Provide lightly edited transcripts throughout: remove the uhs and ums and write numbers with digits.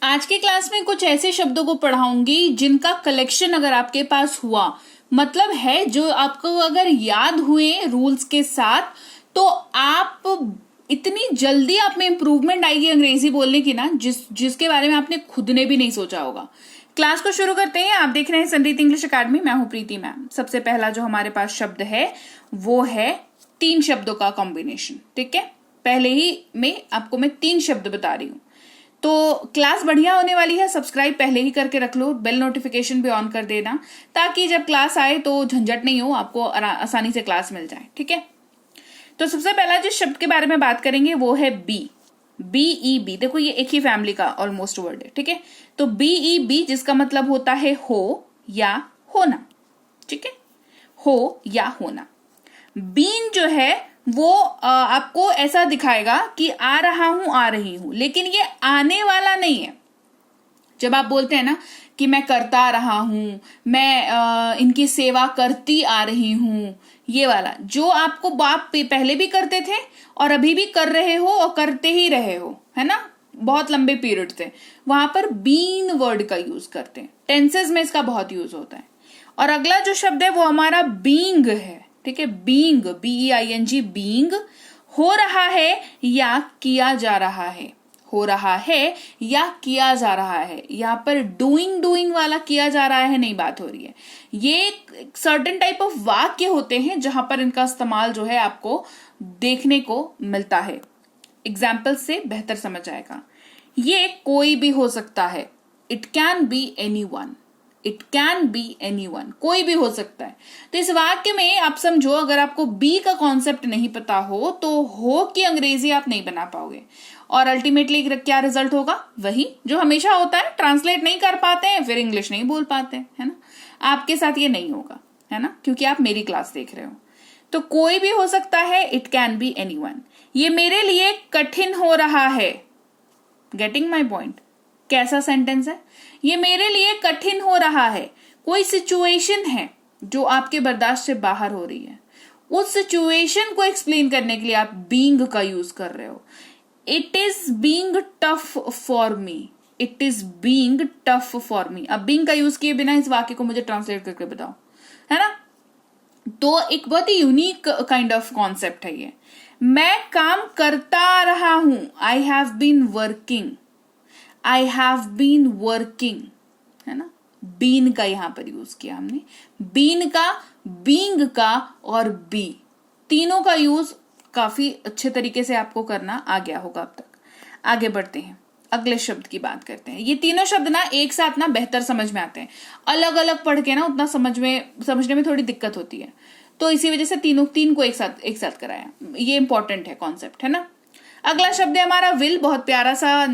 आज के क्लास में कुछ ऐसे शब्दों को पढ़ाऊंगी जिनका कलेक्शन अगर आपके पास हुआ, मतलब है जो आपको अगर याद हुए रूल्स के साथ, तो आप इतनी जल्दी आप में इंप्रूवमेंट आएगी अंग्रेजी बोलने की ना, जिसके बारे में आपने खुद ने भी नहीं सोचा होगा। क्लास को शुरू करते हैं। आप देख रहे हैं संरीत इंग्लिश अकेडमी, मैं हूं प्रीति मैम। सबसे पहला जो हमारे पास शब्द है वो है 3 शब्दों का कॉम्बिनेशन। ठीक है, पहले ही में आपको मैं 3 शब्द बता रही हूं, तो क्लास बढ़िया होने वाली है। सब्सक्राइब पहले ही करके रख लो, बेल नोटिफिकेशन भी ऑन कर देना, ताकि जब क्लास आए तो झंझट नहीं हो, आपको आसानी से क्लास मिल जाए। ठीक है, तो सबसे पहला जिस शब्द के बारे में बात करेंगे वो है बी। BEB, देखो ये एक ही फैमिली का ऑलमोस्ट वर्ड है। ठीक है, तो BEB जिसका मतलब होता है हो या होना। ठीक है, हो या होना। बीन जो है वो आपको ऐसा दिखाएगा कि आ रहा हूं, आ रही हूं, लेकिन ये आने वाला नहीं है। जब आप बोलते हैं ना कि मैं करता रहा हूं, मैं इनकी सेवा करती आ रही हूं, ये वाला जो आपको बाप पहले भी करते थे और अभी भी कर रहे हो और करते ही रहे हो, है ना, बहुत लंबे पीरियड से, वहां पर बीन वर्ड का यूज करते हैं। टेंसेस में इसका बहुत यूज होता है। और अगला जो शब्द है वो हमारा बीइंग है। ठीक है, बीइंग, BEING, बीइंग, हो रहा है या किया जा रहा है, हो रहा है या किया जा रहा है। यहाँ पर डूइंग वाला किया जा रहा है नहीं बात हो रही है। ये सर्टेन टाइप ऑफ वाक्य होते हैं जहां पर इनका इस्तेमाल जो है आपको देखने को मिलता है। एग्जाम्पल से बेहतर समझ आएगा। ये कोई भी हो सकता है, it can be anyone, it can be anyone, कोई भी हो सकता है। तो इस वाक्य में आप समझो, अगर आपको बी का कॉन्सेप्ट नहीं पता हो तो हो की अंग्रेजी आप नहीं बना पाओगे, और अल्टीमेटली क्या रिजल्ट होगा, वही जो हमेशा होता है, ट्रांसलेट नहीं कर पाते हैं, फिर इंग्लिश नहीं बोल पाते हैं, है ना। आपके साथ ये नहीं होगा, है ना, क्योंकि आप मेरी क्लास देख रहे हो। तो कोई भी हो सकता है, इट कैन बी एनीवन। ये मेरे लिए कठिन हो रहा है, गेटिंग माई पॉइंट। कैसा सेंटेंस है, ये मेरे लिए कठिन हो रहा है। कोई सिचुएशन है जो आपके बर्दाश्त से बाहर हो रही है, उस सिचुएशन को एक्सप्लेन करने के लिए आप बीइंग का यूज कर रहे हो। It is being tough for me, it is being tough for me. अब बीइंग का यूज किए बिना इस वाक्य को मुझे ट्रांसलेट करके बताओ, है ना। तो एक बहुत ही यूनिक काइंड ऑफ कॉन्सेप्ट है ये। मैं काम करता रहा हूं, I have been working, I have been working, है ना। बीन का यहां पर यूज किया हमने, बीन का, बीइंग का और बी, तीनों का यूज काफी अच्छे तरीके से आपको करना आ गया होगा अब तक। आगे बढ़ते हैं, अगले शब्द की बात करते हैं। ये तीनों शब्द ना एक साथ ना बेहतर समझ में आते हैं, अलग अलग पढ़ के ना उतना समझने में थोड़ी दिक्कत होती है, तो इसी वजह से तीन को एक साथ कराया। ये इंपॉर्टेंट है कॉन्सेप्ट, है ना। अगला शब्द है हमारा विल। बहुत प्यारा सा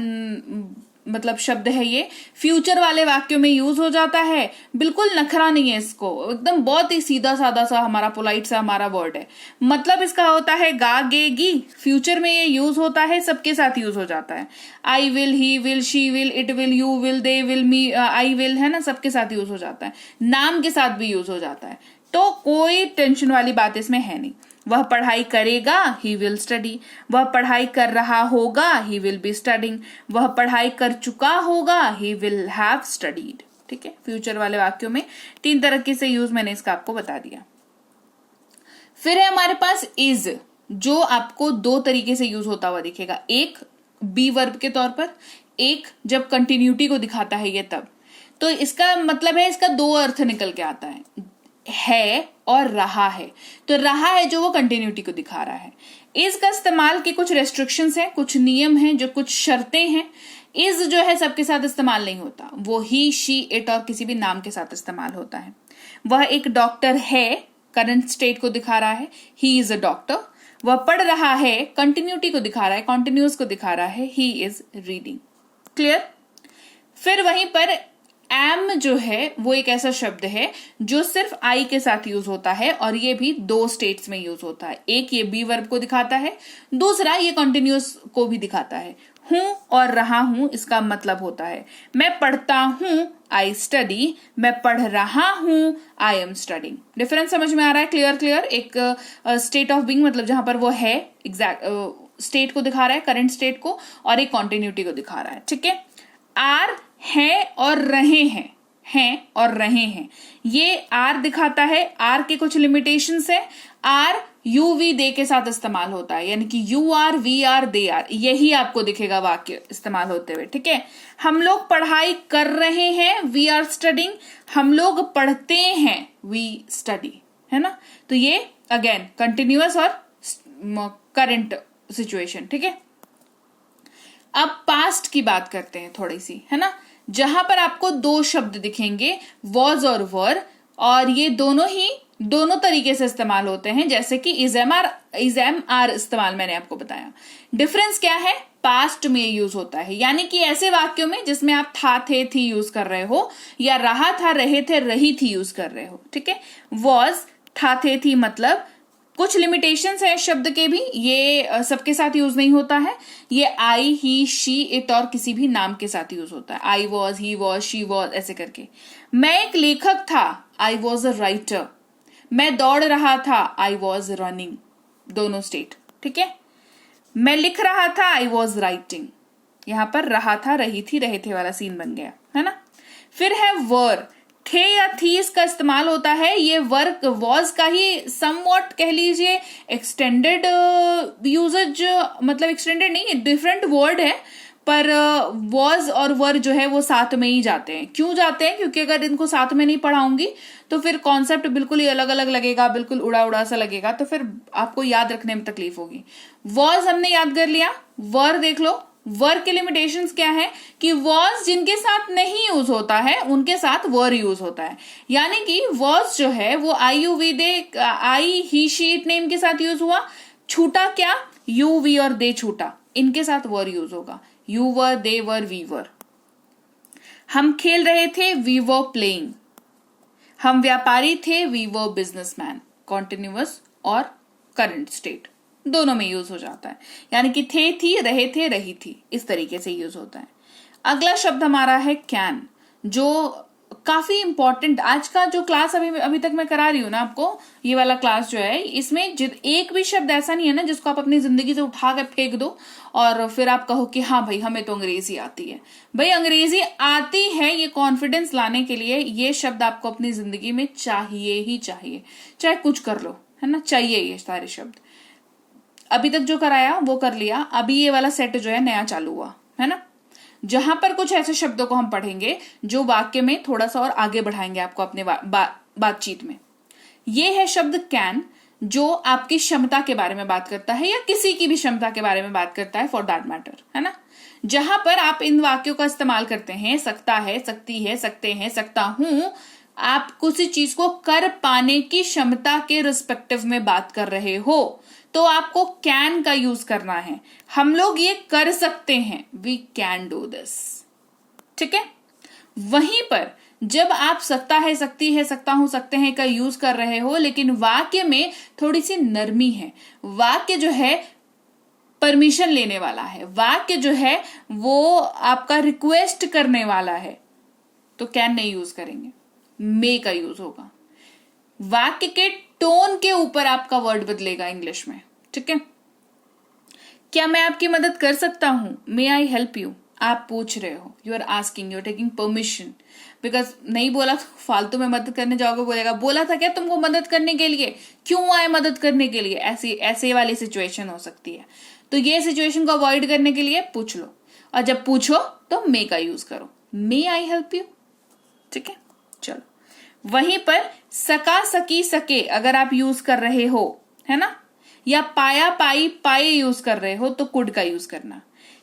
मतलब शब्द है ये, फ्यूचर वाले वाक्यों में यूज हो जाता है। बिल्कुल नखरा नहीं है इसको, एकदम बहुत ही सीधा साधा सा हमारा पोलाइट सा हमारा वर्ड है। मतलब इसका होता है गागेगी, फ्यूचर में ये यूज होता है, सबके साथ यूज हो जाता है। I will, he will, she will, it will, you will, they will, me, I will, है ना, सबके साथ यूज हो जाता है। नाम के साथ भी यूज हो जाता है, तो कोई टेंशन वाली बात इसमें है नहीं। वह पढ़ाई करेगा, ही विल स्टडी। वह पढ़ाई कर रहा होगा, ही विल बी स्टडिंग। वह पढ़ाई कर चुका होगा, ही विल हैव स्टडीड। ठीक है, फ्यूचर वाले वाक्यों में 3 तरह से यूज मैंने इसका आपको बता दिया। फिर है हमारे पास इज, जो आपको 2 तरीके से यूज होता हुआ दिखेगा। एक बी वर्ब के तौर पर, एक जब कंटिन्यूटी को दिखाता है ये तब। तो इसका मतलब है, इसका 2 अर्थ निकल के आता है और रहा है। तो रहा है जो वो कंटिन्यूटी को दिखा रहा है। इज का इस्तेमाल की कुछ रेस्ट्रिक्शंस हैं, कुछ नियम हैं, जो कुछ शर्तें हैं। इज जो है सबके साथ इस्तेमाल नहीं होता, वो ही, शी, इट और किसी भी नाम के साथ इस्तेमाल होता है। वह एक डॉक्टर है, करंट स्टेट को दिखा रहा है, ही इज अ डॉक्टर। वह पढ़ रहा है, कंटिन्यूटी को दिखा रहा है, कॉन्टिन्यूअस को दिखा रहा है, ही इज रीडिंग। क्लियर। फिर वहीं पर एम जो है वो एक ऐसा शब्द है जो सिर्फ आई के साथ यूज होता है, और ये भी 2 स्टेट्स में यूज होता है। एक ये बी वर्ब को दिखाता है, दूसरा ये कॉन्टिन्यूअस को भी दिखाता है। हूं और रहा हूं, इसका मतलब होता है मैं पढ़ता हूं, आई स्टडी, मैं पढ़ रहा हूं, आई एम स्टडिंग। डिफरेंस समझ में आ रहा है? क्लियर। एक स्टेट ऑफ बीइंग मतलब जहां पर वो है, एग्जैक्ट स्टेट को दिखा रहा है, करंट स्टेट को, और एक कॉन्टिन्यूटी को दिखा रहा है। ठीक है, आर है और रहे हैं, ये आर दिखाता है, आर के कुछ लिमिटेशंस है। आर यू वी दे के साथ इस्तेमाल होता है, यानी कि you are, we are, they are, यही आपको दिखेगा वाक्य इस्तेमाल होते हुए, ठीक है। हम लोग पढ़ाई कर रहे हैं, वी आर स्टडिंग, हम लोग पढ़ते हैं, वी स्टडी, है ना। तो ये अगेन कंटिन्यूअस और करंट सिचुएशन, ठीक है। अब पास्ट की बात करते हैं थोड़ी सी, है ना, जहां पर आपको दो शब्द दिखेंगे, वॉज और वर, और ये दोनों तरीके से इस्तेमाल होते हैं, जैसे कि इज एम आर इस्तेमाल मैंने आपको बताया। डिफरेंस क्या है, पास्ट में यूज होता है, यानी कि ऐसे वाक्यों में जिसमें आप था, थे, थी यूज कर रहे हो, या रहा था, रहे थे, रही थी यूज कर रहे हो, ठीक है। वॉज, था, थे, थी, मतलब कुछ लिमिटेशंस है शब्द के भी, ये सबके साथ यूज नहीं होता है। ये आई, ही, शी, इट और किसी भी नाम के साथ यूज होता है। I was, he was, she was, ऐसे करके। मैं एक लेखक था, आई वॉज अ राइटर। मैं दौड़ रहा था, आई वॉज रनिंग, दोनों स्टेट, ठीक है। मैं लिख रहा था, आई वॉज राइटिंग, यहां पर रहा था, रही थी, रहे थे वाला सीन बन गया, है ना। फिर है वर, थे या थी इसका इस्तेमाल होता है, ये वर्क वॉज का ही समवॉट कह लीजिए एक्सटेंडेड यूजेज, मतलब एक्सटेंडेड नहीं, डिफरेंट वर्ड है, पर वॉज और वर जो है वो साथ में ही जाते हैं। क्यों जाते हैं, क्योंकि अगर इनको साथ में नहीं पढ़ाऊंगी तो फिर कॉन्सेप्ट बिल्कुल ही अलग अलग लगेगा, बिल्कुल उड़ा उड़ा सा लगेगा, तो फिर आपको याद रखने में तकलीफ होगी। वॉज हमने याद कर लिया, वर देख लो। वर के लिमिटेशंस क्या है कि वॉज जिनके साथ नहीं यूज होता है उनके साथ वर यूज होता है, यानी कि वॉज जो है वो I you we they, I he she it name के साथ यूज हुआ। छूटा क्या, यू वी और दे छूटा, इनके साथ वर यूज होगा। You were, they were, we were. हम खेल रहे थे, वी वर प्लेइंग। हम व्यापारी थे, वी वर बिजनेसमैन। कॉन्टिन्यूअस और करंट स्टेट दोनों में यूज हो जाता है, यानी कि थे, थी, रहे थे, रही थी, इस तरीके से यूज होता है। अगला शब्द हमारा है कैन, जो काफी इंपॉर्टेंट, आज का जो क्लास अभी तक मैं करा रही हूं ना आपको, ये वाला क्लास जो है, इसमें एक भी शब्द ऐसा नहीं है ना जिसको आप अपनी जिंदगी से उठा कर फेंक दो और फिर आप कहो कि हाँ भाई हमें तो अंग्रेजी आती है। भाई अंग्रेजी आती है, ये कॉन्फिडेंस लाने के लिए ये शब्द आपको अपनी जिंदगी में चाहिए ही चाहिए, चाहे कुछ कर लो, है ना, चाहिए ये सारे शब्द। अभी तक जो कराया वो कर लिया, अभी ये वाला सेट जो है नया चालू हुआ, है ना, जहां पर कुछ ऐसे शब्दों को हम पढ़ेंगे जो वाक्य में थोड़ा सा और आगे बढ़ाएंगे आपको अपने बातचीत में। ये है शब्द कैन, जो आपकी क्षमता के बारे में बात करता है, या किसी की भी क्षमता के बारे में बात करता है, फॉर दैट मैटर, है ना। जहां पर आप इन वाक्यों का इस्तेमाल करते हैं, सकता है, सकती है, सकते हैं, सकता हूं, आप किसी चीज को कर पाने की क्षमता के रिस्पेक्टिव में बात कर रहे हो तो आपको कैन का यूज करना है। हम लोग ये कर सकते हैं, वी कैन डू दिस, ठीक है। वहीं पर जब आप सकता है, सकती है, सकता हूं, सकते हैं का यूज कर रहे हो, लेकिन वाक्य में थोड़ी सी नरमी है, वाक्य जो है परमिशन लेने वाला है, वाक्य जो है वो आपका रिक्वेस्ट करने वाला है, तो कैन नहीं यूज करेंगे, मे का यूज होगा। वाक्य के टोन के ऊपर आपका वर्ड बदलेगा इंग्लिश में, ठीक है। क्या मैं आपकी मदद कर सकता हूं, मे आई हेल्प यू, आप पूछ रहे हो, you are asking, you are taking permission, because नहीं बोला तो फालतू में मदद करने जाओगे, बोलेगा बोला था क्या तुमको मदद करने के लिए, क्यों आए मदद करने के लिए, ऐसे वाली सिचुएशन हो सकती है। तो ये सिचुएशन को अवॉइड करने के लिए पूछ लो, और जब पूछो तो मे का यूज करो, मे आई हेल्प यू, ठीक है। चलो, वहीं पर सका, सकी, सके अगर आप यूज कर रहे हो, है ना, या पाया, पाई, पाए यूज कर रहे हो तो कुड का यूज करना।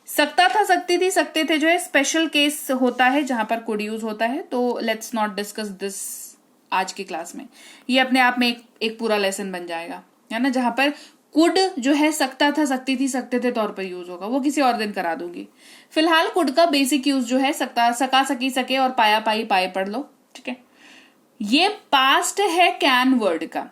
सकता था, सकती थी, सकते थे जो है स्पेशल केस होता है जहां पर कुड यूज होता है, तो लेट्स नॉट डिस्कस दिस आज की क्लास में। ये अपने आप में एक पूरा लेसन बन जाएगा, है ना, जहां पर कुड जो है सकता था, सकती थी, सकते थे तौर पर यूज होगा, वो किसी और दिन करा दूंगी। फिलहाल कुड का बेसिक यूज जो है सकता, सका, सकी, सके और पाया, पाई, पाए पढ़ लो, ठीक है। ये पास्ट है कैन वर्ड का।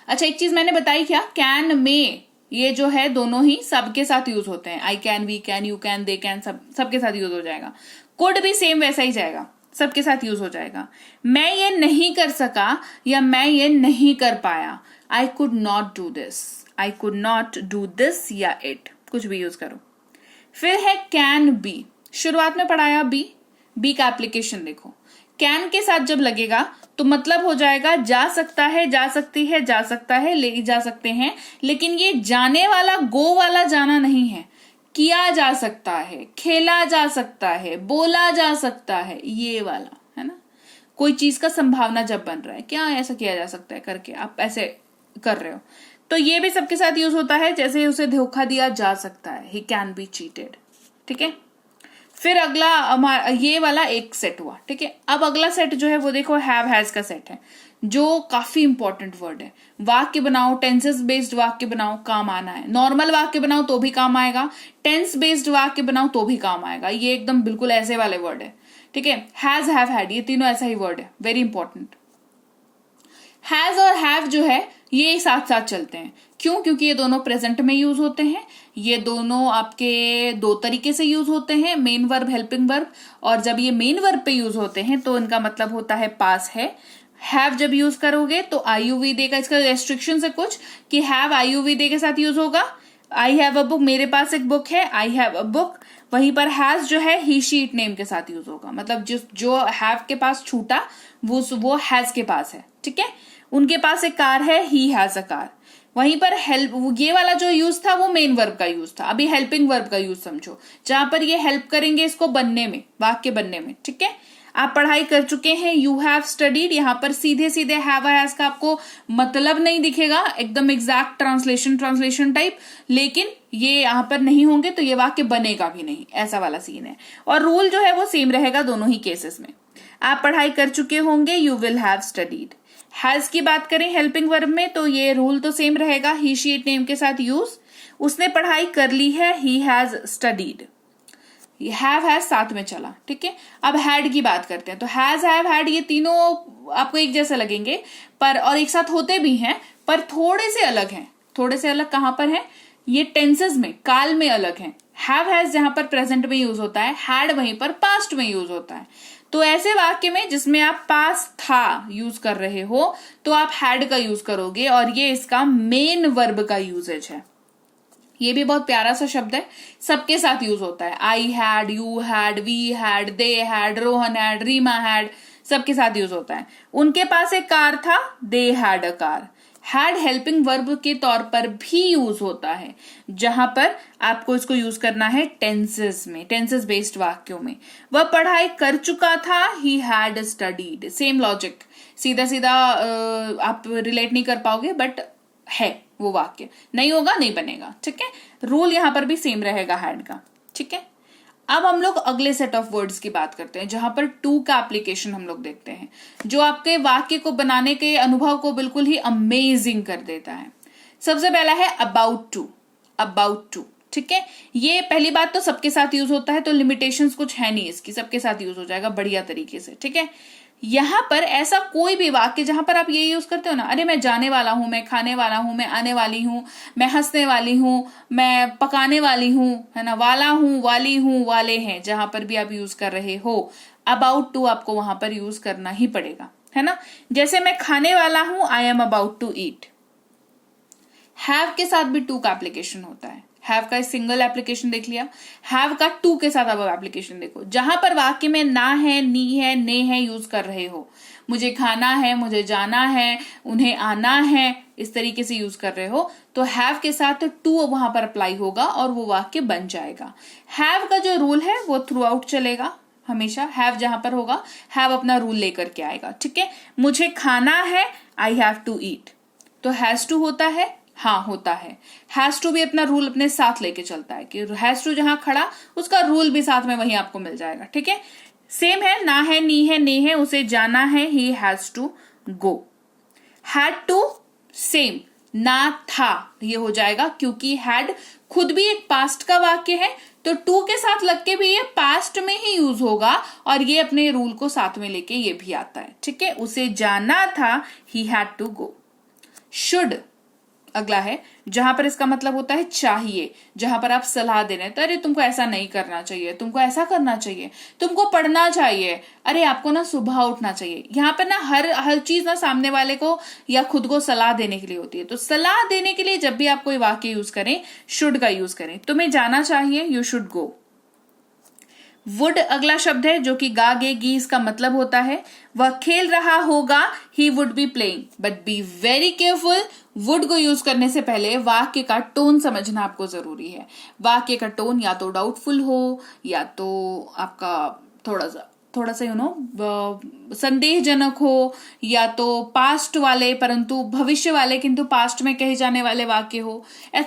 अच्छा, एक चीज मैंने बताई क्या, कैन में ये जो है दोनों ही सबके साथ यूज होते हैं, I can, we can, you can, they can, सबके साथ यूज हो जाएगा। कुड भी सेम वैसा ही जाएगा, सबके साथ यूज हो जाएगा। मैं ये नहीं कर सका या मैं ये नहीं कर पाया, I could not do this, I could not do this या इट, कुछ भी यूज करो। फिर है कैन बी, शुरुआत में पढ़ाया बी का एप्लीकेशन देखो, कैन के साथ जब लगेगा तो मतलब हो जाएगा जा सकता है, जा सकती है, जा सकता है, ले जा सकते हैं, लेकिन ये जाने वाला गो वाला जाना नहीं है। किया जा सकता है, खेला जा सकता है, बोला जा सकता है, ये वाला है ना। कोई चीज का संभावना जब बन रहा है, क्या ऐसा किया जा सकता है करके आप ऐसे कर रहे हो, तो ये भी सबके साथ यूज होता है। जैसे उसे धोखा दिया जा सकता है, ही कैन बी चीटेड। ठीक है, फिर अगला ये वाला एक सेट हुआ। ठीक है, अब अगला सेट जो है वो देखो हैव हैज का सेट है, जो काफी इंपॉर्टेंट वर्ड है। वाक्य बनाओ, टेंसेस बेस्ड वाक्य बनाओ, काम आना है। नॉर्मल वाक्य बनाओ तो भी काम आएगा, टेंस बेस्ड वाक्य बनाओ तो भी काम आएगा। ये एकदम बिल्कुल ऐसे वाले वर्ड है। ठीक है, हैज, हैव, हैड, ये तीनों ऐसा ही वर्ड है, वेरी इंपॉर्टेंट। हैज और हैव जो है ये साथ साथ चलते हैं। क्यों? क्योंकि ये दोनों प्रेजेंट में यूज होते हैं। ये दोनों आपके दो तरीके से यूज होते हैं, मेन वर्ब, हेल्पिंग वर्ब। और जब ये मेन वर्ब पे यूज होते हैं तो इनका मतलब होता है पास है। हैव जब यूज करोगे तो IUVD का, इसका रेस्ट्रिक्शन है कुछ कि हैव IUVD के साथ यूज होगा। आई हैव अ बुक, मेरे पास एक बुक है, आई हैव अ बुक। वहीं पर हैज जो है ही शी इट नेम के साथ यूज होगा, मतलब जो हैव के पास छूटा वो हैज के पास है। ठीक है, उनके पास एक कार है, ही हैज अ कार। वहीं पर हेल्प, ये वाला जो यूज था वो मेन वर्ब का यूज था। अभी हेल्पिंग वर्ब का यूज समझो, जहां पर ये हेल्प करेंगे इसको बनने में, वाक्य बनने में। ठीक है, आप पढ़ाई कर चुके हैं, यू हैव स्टडीड। यहाँ पर सीधे सीधे हैव हैज का आपको मतलब नहीं दिखेगा, एकदम एग्जैक्ट ट्रांसलेशन टाइप, लेकिन ये यहाँ पर नहीं होंगे तो ये वाक्य बनेगा भी नहीं, ऐसा वाला सीन है। और रूल जो है वो सेम रहेगा दोनों ही केसेस में। आप पढ़ाई कर चुके होंगे, you will have studied. Has की बात करें हेल्पिंग वर्ब में तो ये रूल तो सेम रहेगा, ही शी इट नेम के साथ यूज। उसने पढ़ाई कर ली है, he has studied. Have has साथ में चला। ठीक है, अब हैड की बात करते हैं तो हैज, हैव, हैड ये तीनों आपको एक जैसे लगेंगे पर, और एक साथ होते भी हैं पर थोड़े से अलग हैं। थोड़े से अलग कहां पर है? ये टेंसेस में, काल में अलग हैं। हैव हैज जहां पर प्रेजेंट में यूज होता है, हैड वहीं पर पास्ट में यूज होता है। तो ऐसे वाक्य में जिसमें आप पास था यूज कर रहे हो तो आप हैड का यूज करोगे, और ये इसका मेन वर्ब का यूजेज है। ये भी बहुत प्यारा सा शब्द है, सबके साथ यूज होता है। I had, you had, we had, they had, Rohan had, Reema had, सबके साथ यूज होता है। उनके पास एक कार था, they had a car. Had helping verb के तौर पर भी यूज होता है, जहां पर आपको इसको यूज करना है टेंसेस में, टेंसेस बेस्ड वाक्यों में। वह पढ़ाई कर चुका था, he had studied. Same logic, सीधा सीधा आप रिलेट नहीं कर पाओगे बट है वो वाक्य, नहीं होगा नहीं बनेगा। ठीक है, रूल यहां पर भी सेम रहेगा हैड का। ठीक है, अब हम लोग अगले सेट ऑफ वर्ड्स की बात करते हैं, जहां पर टू का एप्लीकेशन हम लोग देखते हैं, जो आपके वाक्य को बनाने के अनुभव को बिल्कुल ही अमेजिंग कर देता है। सबसे पहला है अबाउट टू। अबाउट टू, ठीक है, ये पहली बात तो सबके साथ यूज होता है, तो लिमिटेशंस कुछ है नहीं इसकी, सबके साथ यूज हो जाएगा बढ़िया तरीके से। ठीक है, यहां पर ऐसा कोई भी वाक्य जहां पर आप ये यूज करते हो ना, अरे मैं जाने वाला हूं, मैं खाने वाला हूं, मैं आने वाली हूं, मैं हंसने वाली हूं, मैं पकाने वाली हूं, है ना, वाला हूं, वाली हूं, वाले हैं, जहां पर भी आप यूज कर रहे हो अबाउट टू आपको वहां पर यूज करना ही पड़ेगा, है ना। जैसे मैं खाने वाला हूं, I am about to eat. Have के साथ भी टू का एप्लीकेशन होता है। हैव का सिंगल एप्लीकेशन देख लिया, हैव का टू के साथ अब एप्लीकेशन देखो, जहां पर वाक्य में ना है, नी है, ने है यूज कर रहे हो, मुझे खाना है, मुझे जाना है, उन्हें आना है, इस तरीके से यूज कर रहे हो, तो हैव के साथ टू वहां पर अप्लाई होगा और वो वाक्य बन जाएगा। हैव का जो रूल है वो थ्रू आउट चलेगा हमेशा, हैव जहां पर होगा हैव अपना रूल लेकर के आएगा। ठीक है, मुझे खाना है, आई हैव टू ईट, तो हैज टू होता है, हाँ होता है। हैज टू भी अपना रूल अपने साथ लेके चलता है कि हैज टू जहां खड़ा उसका रूल भी साथ में वहीं आपको मिल जाएगा। ठीक है, सेम है, ना है, नी है, ने है, उसे जाना है, he has to go. Had to same, ना था ये हो जाएगा, क्योंकि हैड खुद भी एक पास्ट का वाक्य है, तो टू के साथ लग के भी ये पास्ट में ही यूज होगा और ये अपने रूल को साथ में लेके ये भी आता है। ठीक है, उसे जाना था, he had to go. Should अगला है, जहां पर इसका मतलब होता है चाहिए, जहां पर आप सलाह दे रहे हैं, तो अरे तुमको ऐसा नहीं करना चाहिए, तुमको ऐसा करना चाहिए, तुमको पढ़ना चाहिए, अरे आपको ना सुबह उठना चाहिए। यहाँ पर ना हर चीज ना सामने वाले को या खुद को सलाह देने के लिए होती है, तो सलाह देने के लिए जब भी आप कोई वाक्य यूज करें, शुड का यूज करें। तुम्हें जाना चाहिए, यू शुड गो। वुड अगला शब्द है जो कि गा गे गी इसका मतलब होता है वह खेल रहा होगा, he would be playing. But be very careful, would को यूज करने से पहले वाक्य का टोन समझना आपको जरूरी है। वाक्य का टोन या तो डाउटफुल हो या तो आपका थोड़ा सा संदेहजनक हो, या तो पास्ट वाले परंतु भविष्य वाले किंतु पास्ट में कहे जाने वाले वाक्य हो।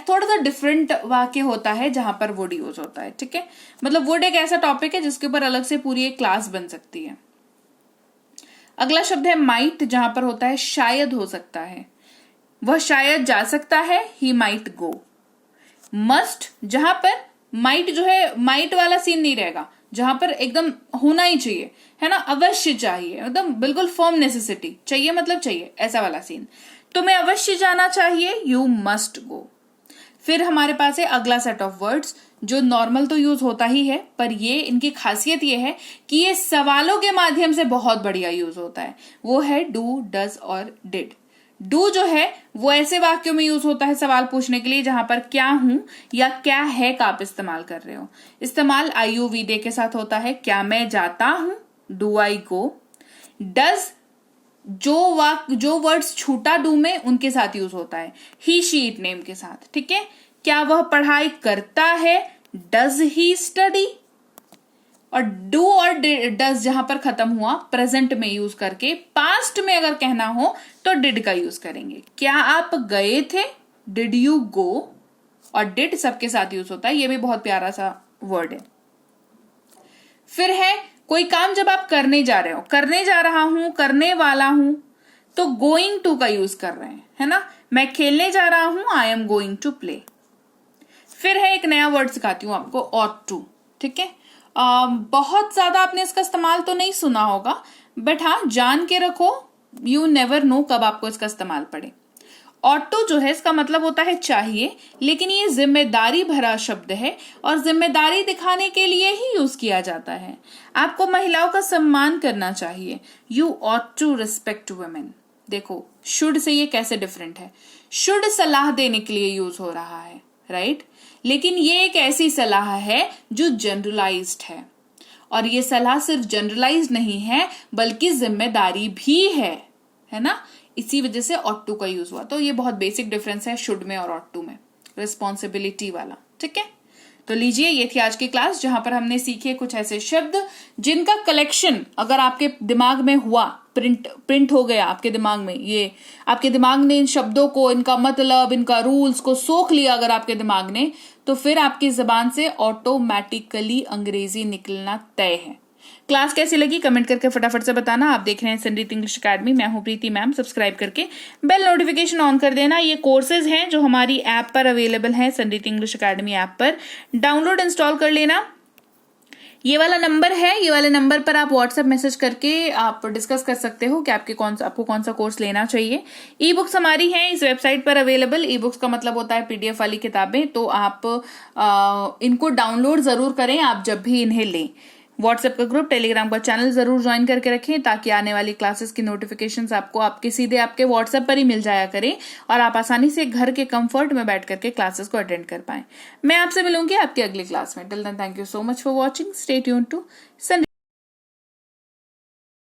थोड़ा सा डिफरेंट वाक्य होता है जहां पर वुड यूज होता है। ठीक है, मतलब वुड एक ऐसा टॉपिक है जिसके ऊपर अलग से पूरी एक क्लास बन सकती है। अगला शब्द है माइट, जहां पर होता है शायद हो सकता है, वह शायद जा सकता है, ही माइट गो। मस्ट, जहां पर माइट जो है माइट वाला सीन नहीं रहेगा, जहां पर एकदम होना ही चाहिए, है ना, अवश्य चाहिए, एकदम बिल्कुल फर्म नेसेसिटी चाहिए, मतलब चाहिए ऐसा वाला सीन। तुम्हें अवश्य जाना चाहिए, यू मस्ट गो। फिर हमारे पास है अगला सेट ऑफ वर्ड्स जो नॉर्मल तो यूज होता ही है, पर ये इनकी खासियत ये है कि ये सवालों के माध्यम से बहुत बढ़िया यूज होता है। वो है डू, डज और डिड। डू जो है वो ऐसे वाक्यों में यूज होता है सवाल पूछने के लिए जहां पर क्या हूं या क्या है का आप इस्तेमाल कर रहे हो। इस्तेमाल IUVD के साथ होता है, क्या मैं जाता हूं, डू आई गो। डज जो वर्ड्स छूटा डू में उनके साथ यूज होता है, ही शी इट नेम के साथ। ठीक है, क्या वह पढ़ाई करता है, डज ही स्टडी। और डू और डज जहां पर खत्म हुआ प्रेजेंट में यूज करके, पास्ट में अगर कहना हो तो डिड का यूज करेंगे। क्या आप गए थे, डिड यू गो। और डिड सबके साथ यूज होता है, ये भी बहुत प्यारा सा वर्ड है। फिर है कोई काम जब आप करने जा रहे हो, करने जा रहा हूं, करने वाला हूं, तो गोइंग टू का यूज कर रहे हैं, है ना। मैं खेलने जा रहा हूं, I am going to play. फिर है एक नया वर्ड सिखाती हूं आपको, ऑट टू। ठीक है, बहुत ज्यादा आपने इसका इस्तेमाल तो नहीं सुना होगा, बट हाँ जान के रखो, यू नेवर नो कब आपको इसका इस्तेमाल पड़े। ऑटो जो है इसका मतलब होता है चाहिए, लेकिन ये जिम्मेदारी भरा शब्द है और जिम्मेदारी दिखाने के लिए ही यूज किया जाता है। आपको महिलाओं का सम्मान करना चाहिए, you ought to respect women. देखो शुड से ये कैसे डिफरेंट है। शुड सलाह देने के लिए यूज हो रहा है, राइट, लेकिन ये एक ऐसी सलाह है जो जनरलाइज्ड है, और ये सलाह सिर्फ जनरलाइज्ड नहीं है बल्कि जिम्मेदारी भी है ना। इसी वजह से ऑट टू का यूज हुआ। तो ये बहुत बेसिक डिफरेंस है शुड में और ऑट टू में, रिस्पॉन्सिबिलिटी वाला। ठीक है, तो लीजिए ये थी आज की क्लास जहां पर हमने सीखे कुछ ऐसे शब्द जिनका कलेक्शन अगर आपके दिमाग में हुआ, प्रिंट हो गया आपके दिमाग में, ये आपके दिमाग ने इन शब्दों को, इनका मतलब, इनका रूल्स को सोख लिया अगर आपके दिमाग ने, तो फिर आपकी जबान से ऑटोमेटिकली अंग्रेजी निकलना तय है। क्लास कैसी लगी कमेंट करके फटाफट से बताना। आप देख रहे हैं संरीत इंग्लिश अकेडमी, मैं हूं प्रीति मैम। सब्सक्राइब करके बेल नोटिफिकेशन ऑन कर देना। ये कोर्सेज हैं जो हमारी ऐप पर अवेलेबल हैं, संरीत इंग्लिश अकेडमी ऐप पर डाउनलोड इंस्टॉल कर लेना। ये वाला नंबर है, ये वाले नंबर पर आप व्हाट्सएप मैसेज करके आप डिस्कस कर सकते हो कि आपको कौन सा कोर्स लेना चाहिए। ई बुक्स हमारी हैं इस वेबसाइट पर अवेलेबल। ई बुक्स का मतलब होता है PDF वाली किताबें, तो आप इनको डाउनलोड जरूर करें आप जब भी इन्हें लें। व्हाट्सएप का ग्रुप, टेलीग्राम का चैनल जरूर ज्वाइन करके रखें ताकि आने वाली क्लासेस की नोटिफिकेशंस आपको आपके सीधे आपके व्हाट्सएप पर ही मिल जाया करें और आप आसानी से घर के कंफर्ट में बैठ करके क्लासेस को अटेंड कर पाएं। मैं आपसे मिलूंगी आपकी अगली क्लास में। Till then thank you so much for watching. Stay tuned to